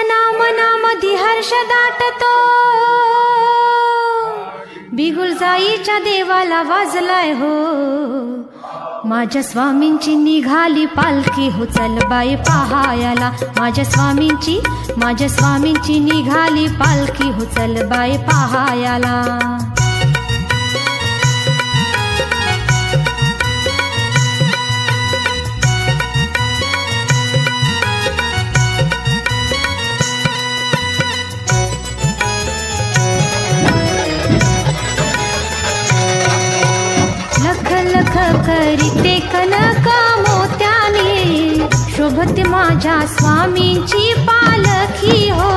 मना मनामधी हर्ष दाटतो, बिगुलजाईच्या देवाला वाजलाय हो. माझ्या स्वामींची निघाली पालखी हो, चल बाई पहायला. माझ्या स्वामींची निघाली पालखी हो, चल बाई पहायला. करीते कनका मोत्याने, शोभते माझ्या स्वामींची पालखी हो.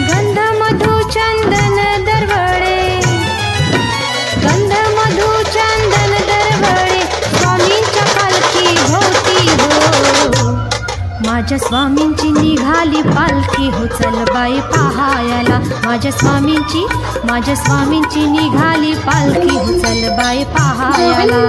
गंध मधु चंदन दरवळे, गंध मधु चंदन दरवळे, स्वामींच्या पालखी भोवती हो. माझ्या स्वामींची निघाली पालखी हो, चल बाई पहायला. माझ्या स्वामींची निघाली पालखी हो, चल बाई पहायला.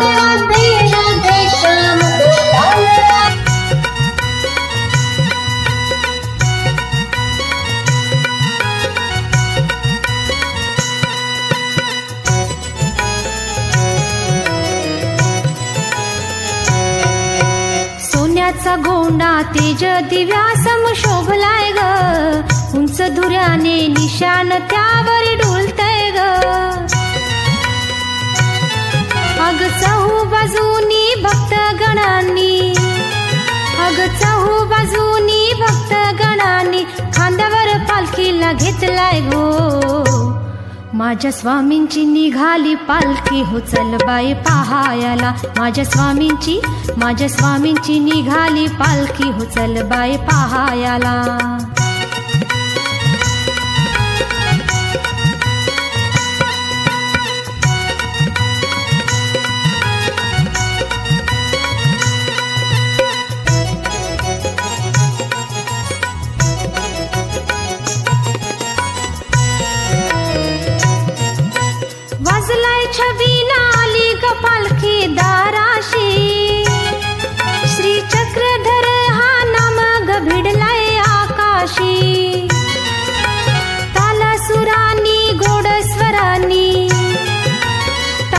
सोन्याचा गोंडा तेज दिव्यासम शोभलाय ग, उंच धुऱ्याने निशान त्यावर डुलतय ग. अग चहू बाजूनी भक्तगणांनी, अग चहू बाजूनी भक्तगणांनी, खांद्यावर पालखीला घेतलाय गो. माझ्या स्वामींची निघाली पालखी हो, चल बाई पहायला. माझ्या स्वामींची निघाली पालखी हो, चल बाई पहायला. वाजलाय छबीला आली ग पालखी